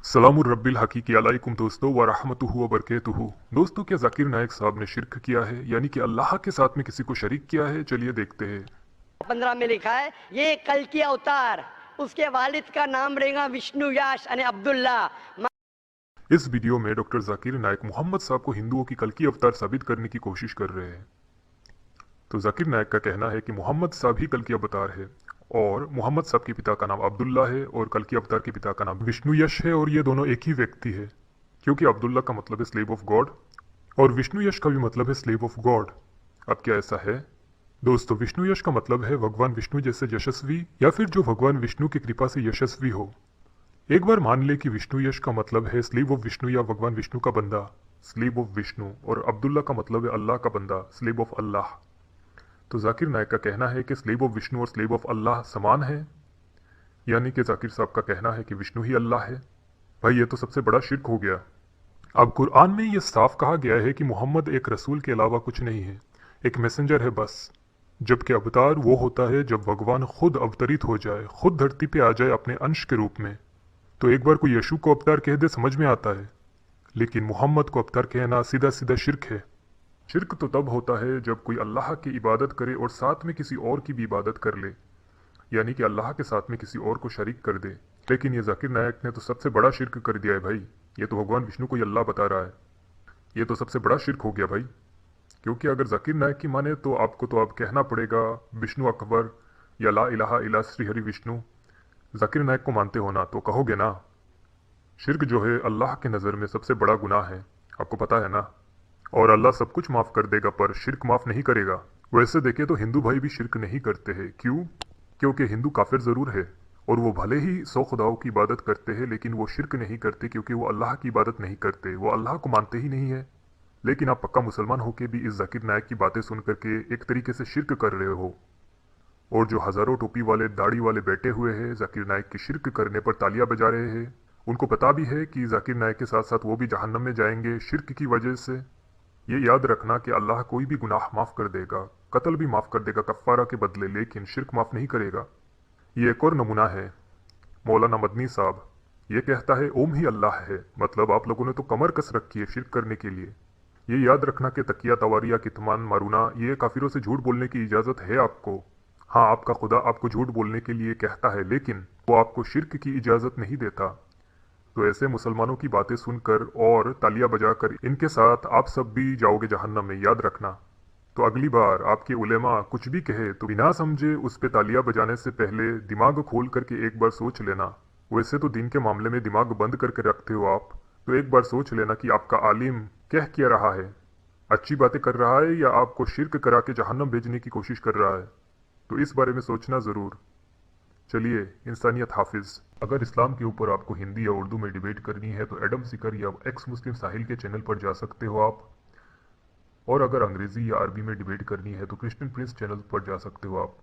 सलामुर रब्बिल हकीकी अलैकुम दोस्तों व रहमतुहु व बरकातुहु। दोस्तों, क्या जाकिर नायक साहब ने शिर्क किया है, यानी कि अल्लाह के साथ में किसी को शरीक किया है? चलिए देखते हैं। 15 में लिखा है ये कल की अवतार, उसके वालिद का नाम रहेगा विष्णु यश यानी अब्दुल्ला। इस वीडियो में डॉक्टर जाकिर नायक मोहम्मद साहब को हिंदुओं की कल की अवतार साबित करने की कोशिश कर रहे हैं। तो जाकिर नायक का कहना है कि मोहम्मद साहब ही कल की अवतार है और मोहम्मद साहब के पिता का नाम अब्दुल्ला है और कल की अवतार के पिता का नाम विष्णु यश है, और ये दोनों एक ही व्यक्ति है, क्योंकि अब्दुल्ला का मतलब है स्लेव ऑफ गॉड और विष्णु यश का भी मतलब है स्लेव ऑफ गॉड। अब क्या ऐसा है? दोस्तों, विष्णु यश का मतलब है भगवान विष्णु जैसे यशस्वी, या फिर जो भगवान विष्णु की कृपा से यशस्वी हो। एक बार मान ले कि विष्णु यश का मतलब है स्लीव ऑफ विष्णु या भगवान विष्णु का बंदा, स्लीव ऑफ विष्णु, और अब्दुल्ला का मतलब है अल्लाह का बंदा, स्लीव ऑफ अल्लाह। तो जाकिर नायक का कहना है कि स्लीव ऑफ विष्णु और स्लीव ऑफ अल्लाह समान है, यानी कि जाकिर साहब का कहना है कि विष्णु ही अल्लाह है। भाई, ये तो सबसे बड़ा शिर्क हो गया। अब कुरान में ये साफ कहा गया है कि मोहम्मद एक रसूल के अलावा कुछ नहीं है, एक मैसेंजर है बस। जबकि अवतार वो होता है जब भगवान खुद अवतरित हो जाए, खुद धरती पे आ जाए अपने अंश के रूप में। तो एक बार कोई यशु को अवतार कह दे समझ में आता है, लेकिन मोहम्मद को अवतार कहना सीधा सीधा शिर्क है। शिर्क तो तब होता है जब कोई अल्लाह की इबादत करे और साथ में किसी और की भी इबादत कर ले, यानी कि अल्लाह के साथ में किसी और को शरीक कर दे। लेकिन ये जाकिर नायक ने तो सबसे बड़ा शिर्क कर दिया है भाई। ये तो भगवान विष्णु को ही अल्लाह बता रहा है। ये तो सबसे बड़ा शिर्क हो गया भाई, क्योंकि अगर जाकिर नायक की माने तो आपको तो अब कहना पड़ेगा विष्णु अकबर या ला इलाहा इला श्री हरि विष्णु। जाकिर नायक को मानते हो ना, तो कहोगे ना शिर्क जो है अल्लाह के नज़र में सबसे बड़ा गुनाह है, आपको पता है ना। और अल्लाह सब कुछ माफ़ कर देगा पर शिर्क माफ़ नहीं करेगा। वैसे देखे तो हिंदू भाई भी शिर्क नहीं करते हैं। क्यों? क्योंकि हिंदू काफिर ज़रूर है और वो भले ही 100 खुदाओं की इबादत करते हैं, लेकिन वो शिर्क नहीं करते, क्योंकि वो अल्लाह की इबादत नहीं करते, वो अल्लाह को मानते ही नहीं है। लेकिन आप पक्का मुसलमान होके भी इस जाकिर नायक की बातें सुन करके एक तरीके से शिर्क कर रहे हो। और जो हज़ारों टोपी वाले दाढ़ी वाले बैठे हुए हैं जाकिर नायक की शिर्क करने पर तालियां बजा रहे हैं, उनको पता भी है कि जाकिर नायक के साथ साथ वो भी जहन्नम में जाएंगे शिर्क की वजह से। ये याद रखना कि अल्लाह कोई भी गुनाह माफ़ कर देगा, कत्ल भी माफ़ कर देगा कफ़ारा के बदले, लेकिन शिर्क माफ़ नहीं करेगा। ये एक और नमूना है। मौलाना मदनी साहब ये कहता है ओम ही अल्लाह है, मतलब आप लोगों ने तो कमर कस रखी है शिर्क करने के लिए। ये याद रखना कि तकिया तवारिया कितमान मारूना, ये काफिरों से झूठ बोलने की इजाज़त है आपको। हाँ, आपका खुदा आपको झूठ बोलने के लिए कहता है, लेकिन वो आपको शिर्क की इजाज़त नहीं देता। तो ऐसे मुसलमानों की बातें सुनकर और तालियां बजाकर इनके साथ आप सब भी जाओगे जहन्नम में, याद रखना। तो अगली बार आपके उलेमा कुछ भी कहे तो बिना समझे उस पे तालियां बजाने से पहले दिमाग खोल करके एक बार सोच लेना। वैसे तो दिन के मामले में दिमाग बंद करके रखते हो आप, तो एक बार सोच लेना कि आपका आलिम कह क्या रहा है, अच्छी बातें कर रहा है या आपको शिर्क करा के जहन्नम भेजने की कोशिश कर रहा है। तो इस बारे में सोचना ज़रूर। चलिए, इंसानियत हाफिज। अगर इस्लाम के ऊपर आपको हिंदी या उर्दू में डिबेट करनी है तो एडम सिकर या एक्स मुस्लिम साहिल के चैनल पर जा सकते हो आप, और अगर अंग्रेज़ी या अरबी में डिबेट करनी है तो क्रिश्चियन प्रिंस चैनल पर जा सकते हो आप।